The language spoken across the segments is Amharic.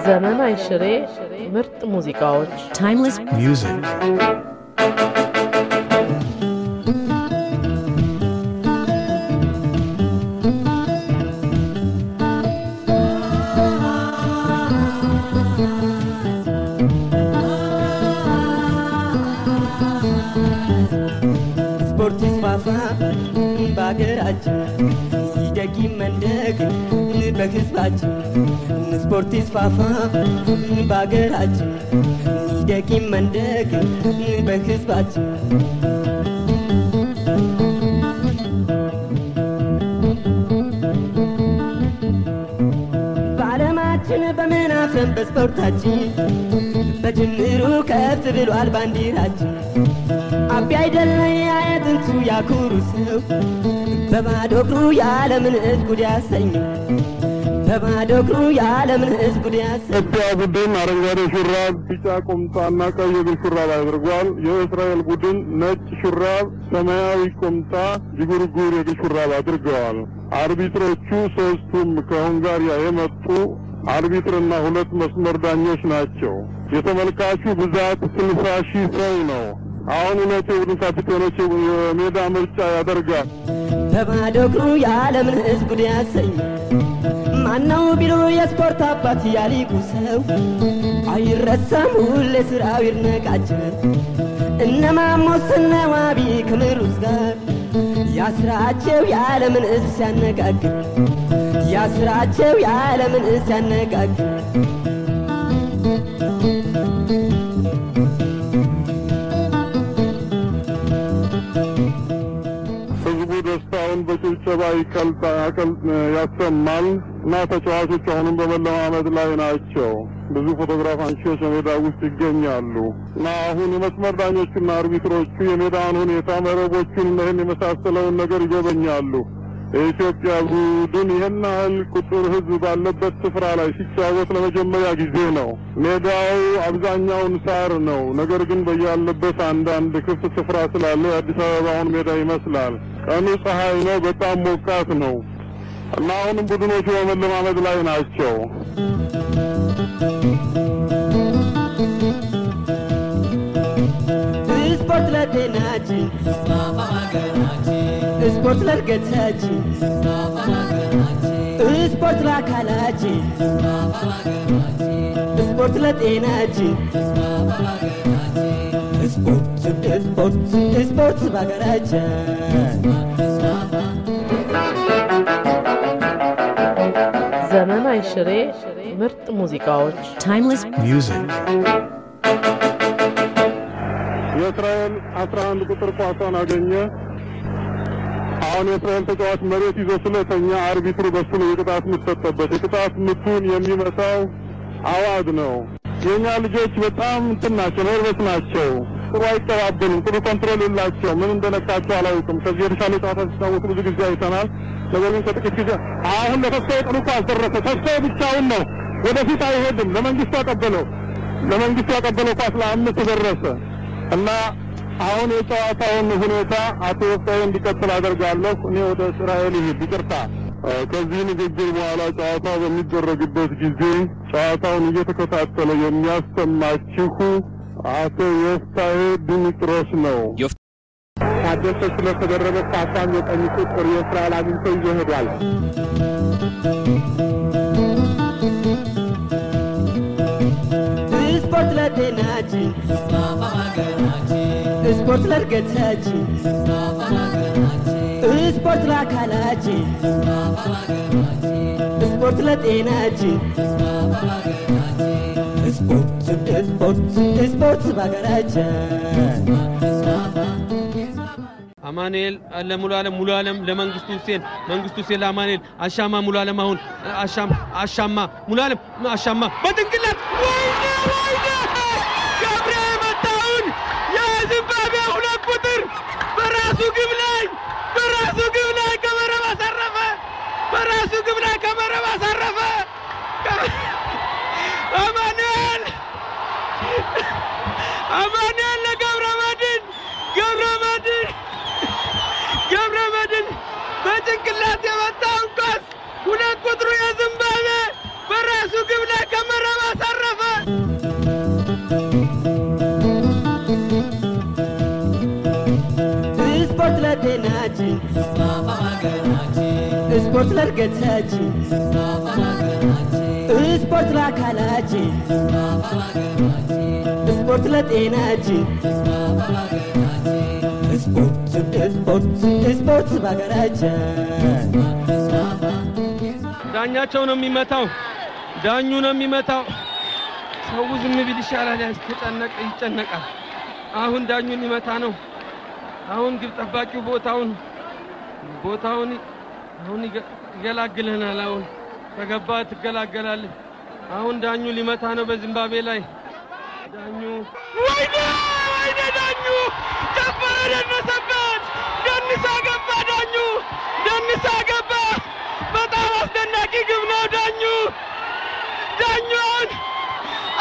ዘመን አይሽሬ ምርጥ ሙዚቃዎች timeless music ስፖርት ይስፋፋ በአገራችን ይደግ መንደግ በህዝባችን በዓለማችን በመናፈም በስፖርታችን በጅምሩ ከፍ ብሏል ባንዲራችን አቢ አይደለም አያጥንቱ ያኩሩ ሰው በባዶ እግሩ የዓለምን ሕዝብ ጉድ ያሰኘው በባዶ እግሩ የዓለምን ሕዝብ ጉድ ያሰኘው ኢትዮጵያ ቡድን አረንጓዴ ሹራብ ቢጫ ቁምጣና ቀይ የእግር ሹራብ አድርጓል። የእስራኤል ቡድን ነጭ ሹራብ ሰማያዊ ቁምጣ ጅጉርጉር የእግር ሹራብ አድርገዋል። አርቢትሮቹ ሶስቱም ከሁንጋሪያ የመጡ አርቢትርና ሁለት መስመር ዳኞች ናቸው። የተመልካቹ ብዛት 60,000 ሰው ነው። አሁን ሁለቱ ቡድን ካፒቴኖች የሜዳ ምርጫ ያደርጋል። በባዶ እግሩ የዓለምን ሕዝብ ጉድ ያሰኘው ማነው ቢሉ የስፖርት አባት ያሊጉ ሰው አይረሳም ሁሌ ስራው ይርነቃቸው እነማሞስ ነዋቢ ከምሩስ ጋር ያስራቸው የዓለምን ሕዝብ ሲያነጋግር ያስራቸው የዓለምን ሕዝብ ሲያነጋግር ደስታውን በጭብጨባ ያሰማል እና ተጫዋቾች አሁንም በመለማመድ ላይ ናቸው። ብዙ ፎቶግራፍ አንሺዎች በሜዳ ውስጥ ይገኛሉ እና አሁን የመስመር ዳኞችና አርቢትሮቹ የሜዳውን ሁኔታ መረቦቹን እና ይህን የመሳሰለውን ነገር ይጎበኛሉ። የኢትዮጵያ ቡድን ይህን ያህል ቁጥር ህዝብ ባለበት ስፍራ ላይ ሲጫወት ለመጀመሪያ ጊዜ ነው። ሜዳው አብዛኛውን ሳር ነው። ነገር ግን በያለበት አንዳንድ ክፍት ስፍራ ስላለ የአዲስ አበባውን ሜዳ ይመስላል። ቀኑ ፀሐይ ነው፣ በጣም ሞቃት ነው እና አሁንም ቡድኖቹ በመለማመድ ላይ ናቸው። ስፖርት ለጤናችን ስፖርት ለእድገታችን ስፖርት ለአካላችን ስፖርት ለጤናችን ስፖርት በሀገራችን ዘመን አይሽሬ ምርጥ ሙዚቃዎች timeless music የእስራኤል 11 ቁጥር ኳሷን አገኘ። አሁን የእስራኤል ተጫዋች መሬት ይዞ ስለተኛ አርቢትሩ በሱ ነው የቅጣት ምት ሰጠበት። የቅጣት ምቱን የሚመታው አዋድ ነው። የኛ ልጆች በጣም እንትናቸው ነርቨስ ናቸው። ጥሩ አይቀባበሉም። ጥሩ ኮንትሮል የላቸው። ምን እንደነካቸው አላውቅም። ከዚህ የተሻለ ጨዋታ ሲጫወቱ ብዙ ጊዜ አይተናል። ነገር ግን ከጥቂት ጊዜ አሁን ለተስፋዬ ጥሩ ኳስ ደረሰ። ተስፋዬ ብቻውን ነው፣ ወደፊት አይሄድም። ለመንግስቱ ያቀበለው ኳስ ለአምስት ደረሰ እና አሁን የጨዋታውን ሁኔታ አቶ ወፍታዬ እንዲቀጥል አደርጋለሁ። እኔ ወደ እስራኤል ይሄድ ይቅርታ። ከዚህ ንግግር በኋላ ጨዋታው በሚደረግበት ጊዜ ጨዋታውን እየተከታተለ የሚያሰማችሁ አቶ ወፍታዬ ዲሚጥሮስ ነው። ታደሰ ስለተደረገ ኳሷን የቀኝ ቁጥር የእስራኤል አግኝቶ ይሄዳል። ስፖርት ለጤናችን ስፖርት ለእድገታችን ስፖርት ለአካላችን ስፖርት ለጤናችን ስፖርት በሀገራችን አማኑኤል ሙሉዓለም ለመንግስቱ ሁሴን ለአማኑኤል አሻማ ሙሉዓለም አሁን አሻማ ሙሉዓለም አሻማ በድንቅላት ወይኔ ገብርኤል መታውን የዚምባብዌ ሁለት ቁጥር በራሱ ግብ ላይ ከመረብ አሳረፈ አማኑኤል ለገብረመድህን በጭንቅላት የመታውን ኳስ ሁለት ቁጥሩ የዝምባሌ በራሱ ግብ ላይ ከመረብ አሳረፈ። ስፖርት ለጤናችን ስፖርት ለእድገታችን ስፖርት ለአካላችን ስፖርት ለጤናችን ስፖርት በሀገራችን ዳኛቸው ነው የሚመታው ዳኙ ነው የሚመታው ሰው ዝም ቢል ይሻላል ይጨነቃል አሁን ዳኙን ሊመታ ነው አሁን ግብ ጠባቂው ቦታውን አሁን ይገላግለናል አሁን ተገባ ትገላገላለህ አሁን ዳኙ ሊመታ ነው በዚምባብዌ ላይ ዳኙ ወይኔ ዳኙ ጨፈረ ደነሰበት ደንሳ ገባ ደንሳ ገባ በጣም አስደናቂ ግብ ነው ዳኙን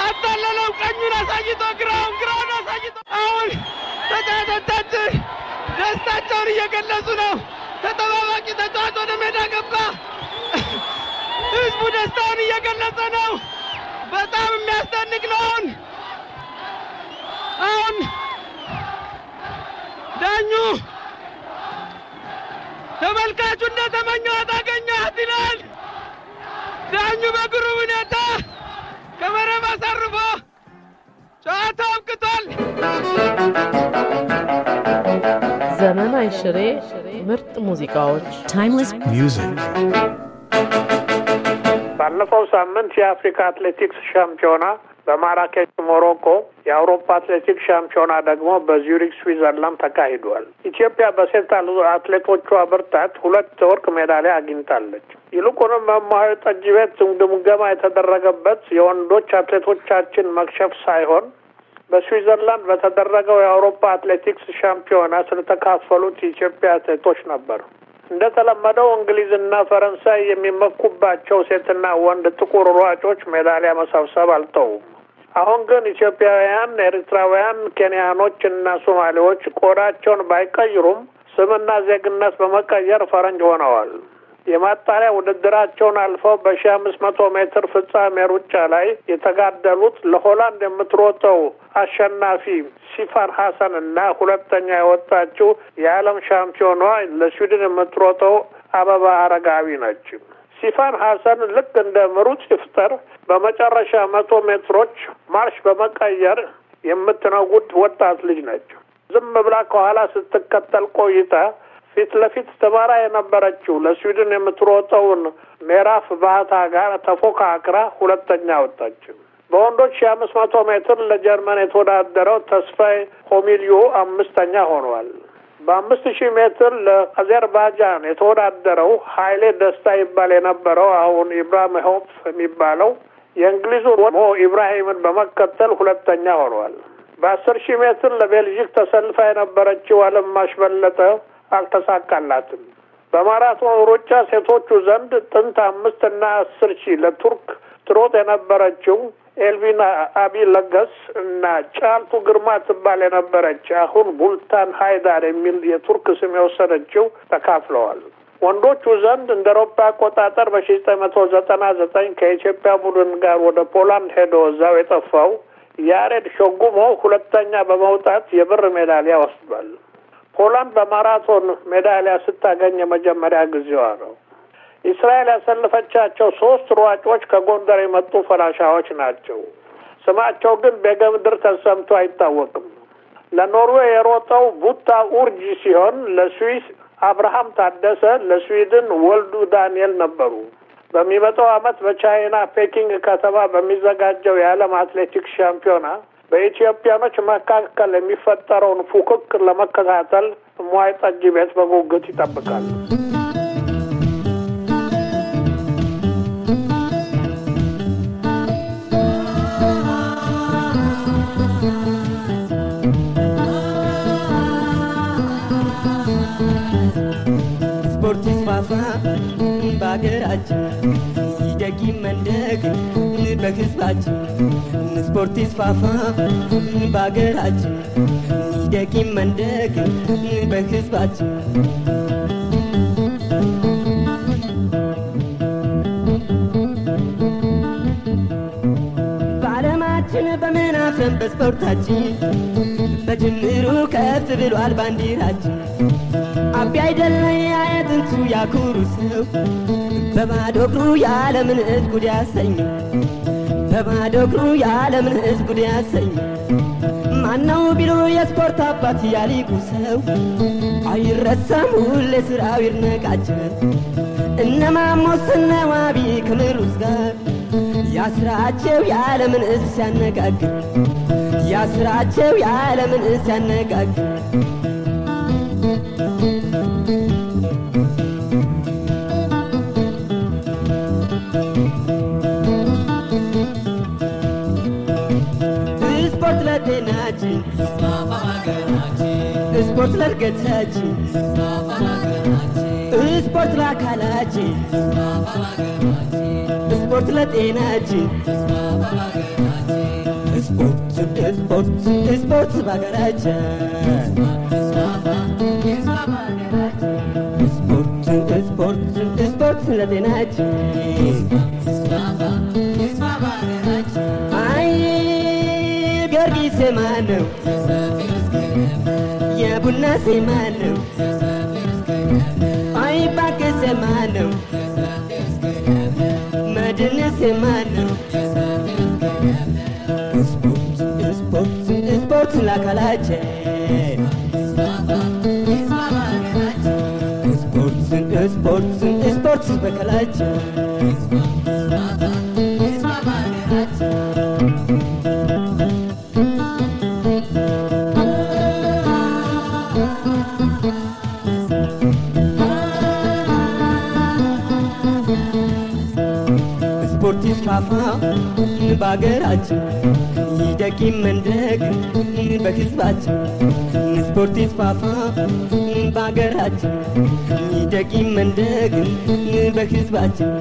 አጣለለው ቀኙን አሳይቶ ግራውን አሳይቶ አሁን ተጫዋቾች ደስታቸውን እየገለጹ ነው ተጠባባቂ ተጫዋች ወደ ሜዳ ገባ ህዝቡ ደስታውን እየገለጸ ነው በጣም የሚያስደንቅ ነው አሁን ዳኙ ተመልካቹ እንደተመኘው አገኛት ይላል ዳኙ በግሩም ሁኔታ ከመረብ አሳርፎ ጨዋታው አብቅቷል ዘመን አይሽሬ ምርጥ ሙዚቃዎች Timeless music. ባለፈው ሳምንት የአፍሪካ አትሌቲክስ ሻምፒዮና በማራኬሽ ሞሮኮ የአውሮፓ አትሌቲክስ ሻምፒዮና ደግሞ በዙሪክ ስዊዘርላንድ ተካሂዷል። ኢትዮጵያ በሴት አትሌቶቿ ብርታት 2 ወርቅ ሜዳሊያ አግኝታለች። ይልቁንም መማር ጠጅ ቤት ግምገማ የተደረገበት የወንዶች አትሌቶቻችን መክሸፍ ሳይሆን በስዊዘርላንድ በተደረገው የአውሮፓ አትሌቲክስ ሻምፒዮና ስለተካፈሉት የኢትዮጵያ አትሌቶች ነበር። እንደተለመደው እንግሊዝና ፈረንሳይ የሚመኩባቸው ሴትና ወንድ ጥቁር ሯጮች ሜዳሊያ መሰብሰብ አልተውም። አሁን ግን ኢትዮጵያውያን፣ ኤርትራውያን፣ ኬንያኖች እና ሶማሌዎች ቆዳቸውን ባይቀይሩም ስምና ዜግነት በመቀየር ፈረንጅ ሆነዋል። የማጣሪያ ውድድራቸውን አልፈው በ1500 ሜትር ፍጻሜ ሩጫ ላይ የተጋደሉት ለሆላንድ የምትሮጠው አሸናፊ ሲፋን ሐሰን እና ሁለተኛ የወጣችው የዓለም ሻምፒዮኗ ለስዊድን የምትሮጠው አበባ አረጋዊ ነች። ሲፋን ሐሰን ልክ እንደ ምሩጽ ይፍጠር በመጨረሻ 100 ሜትሮች ማርሽ በመቀየር የምትነጉድ ወጣት ልጅ ነች። ዝም ብላ ከኋላ ስትከተል ቆይታ ፊት ለፊት ተማራ የነበረችው ለስዊድን የምትሮጠውን ሜራፍ ባህታ ጋር ተፎካክራ ሁለተኛ ወጣች። በወንዶች 500 ሜትር ለጀርመን የተወዳደረው ተስፋይ ሆሚሊዮ 5ኛ ሆኗል። በ5000 ሜትር ለአዘርባይጃን የተወዳደረው ኃይሌ ደስታ ይባል የነበረው አሁን ኢብራሂሞቭ የሚባለው የእንግሊዙ ሞ ኢብራሂምን በመከተል ሁለተኛ ሆኗል። በ10000 ሜትር ለቤልጂክ ተሰልፋ የነበረችው አለማሽ በለጠ አልተሳካላትም። በማራቶን ሩጫ ሴቶቹ ዘንድ ጥንት 5 እና 10000 ለቱርክ ትሮጥ የነበረችው ኤልቪና አቢ ለገስ እና ጫልቱ ግርማ ትባል የነበረች አሁን ቡልታን ሃይዳር የሚል የቱርክ ስም የወሰደችው ተካፍለዋል። ወንዶቹ ዘንድ እንደ አውሮፓ አቆጣጠር በ1999 ከኢትዮጵያ ቡድን ጋር ወደ ፖላንድ ሄዶ እዛው የጠፋው ያሬድ ሾጉሞ ሁለተኛ በመውጣት የብር ሜዳሊያ ወስዷል። ፖላንድ በማራቶን ሜዳሊያ ስታገኝ የመጀመሪያ ጊዜዋ ነው። እስራኤል ያሰለፈቻቸው 3 ሯጮች ከጎንደር የመጡ ፈላሻዎች ናቸው። ስማቸው ግን በገምድር ተሰምቶ አይታወቅም። ለኖርዌይ የሮጠው ቡታ ኡርጂ ሲሆን ለስዊስ አብርሃም ታደሰ፣ ለስዊድን ወልዱ ዳንኤል ነበሩ። በሚመጣው ዓመት በቻይና ፔኪንግ ከተማ በሚዘጋጀው የዓለም አትሌቲክስ ሻምፒዮና በኢትዮጵያኖች መካከል የሚፈጠረውን ፉክክር ለመከታተል ሟይ ጠጅ ቤት በጉጉት ይጠብቃል። ስፖርት ይስፋፋ በሀገራችን ይደግ ይመንደግ በሕዝባችን ስፖርት ይስፋፋ በሀገራችን ይደግ ይመንደግ በሕዝባችን አልቀረም በስፖርታችን በጅምሩ ከፍ ብሏል ባንዲራችን አቢ አይደለ ያየጥንቱ ያኩሩ ሰው በባዶ እግሩ የዓለምን ሕዝብ ጉድ ያሰኘው በባዶ እግሩ የዓለምን ሕዝብ ጉድ ያሰኘው ማነው ቢሉ የስፖርት አባት ያሊቁ ሰው አይረሳም ሁሌ ስራው ይርነቃቸው እነማሞስ እነዋቢ ከምሩስ ጋር ያስራቸው የዓለምን ሕዝብ ሲያነጋግር ያስራቸው የዓለምን ሕዝብ ሲያነጋግር ስፖርት ለጤናችን ስፖርት ለእድገታችን ስፖርት ለአካላችን ስፖርት ለጤናችን ስፖርት በሀገራችን ስፖርት ለጤናችን አይ ጊዮርጊስ ማነው የቡና ማነው አይ ባክስ ማነው መድን ማነው ስፖርት ለአካላችን ስፖርት በአካላችን ስፖርት ይስፋፋ በአገራችን ይደግ ይመንደግ በሕዝባችን ስፖርት ይስፋፋ በአገራችን ይደግ ይመንደግ በሕዝባችን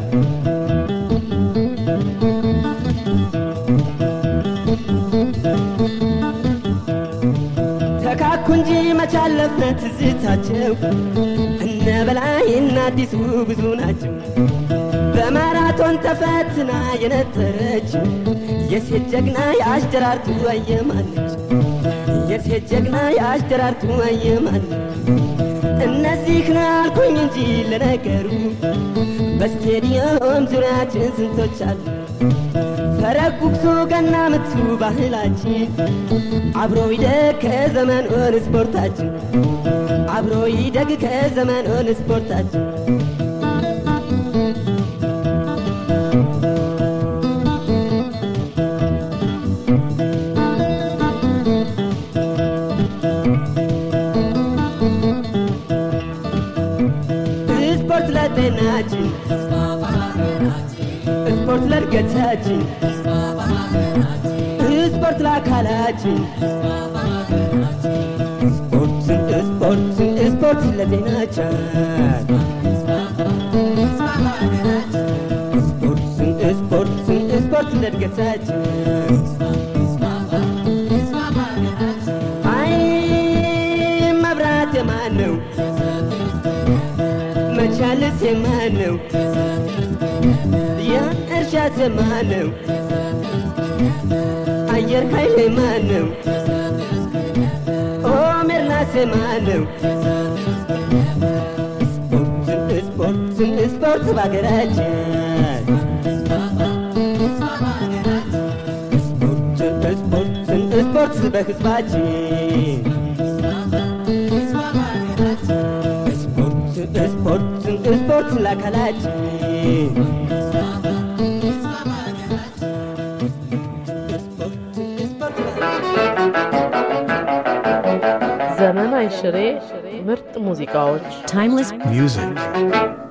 ተካኩ እንጂ መቻለፈ ትዝታቸው እነ በላይና አዲሱ ብዙ ናቸው በማራቶን ተፈትና የነጠረች የሴት ጀግና የአሽደራርቱ አየማነች የሴት ጀግና የአሽደራርቱ አየማነች እነዚህን አልኩኝ እንጂ ለነገሩ በስቴዲየም ዙሪያችን ስንቶች አሉ ፈረቅ ጉግሱ ገና ምቱ ባህላችን አብሮ ይደግ ከዘመኑን ስፖርታችን አብሮ ይደግ ከዘመኑን ስፖርታችን ስፖርት ለጤናችን ስፖርት ለእድገታችን ስፖርት ለአካላችን ስፖርት ለጤናችን ስፖርት ለእድገታችን አይ መብራት የማነው መቻልስ የማነው የእርሻ የማነው አየር ኃይል የማነው ሜርናስ የማነው ስፖርት በአገራችን ስፖርት በሕዝባችን ስፖርት ለአካላችን ዘመን አይሽሬ ምርጥ ሙዚቃዎች Timeless music.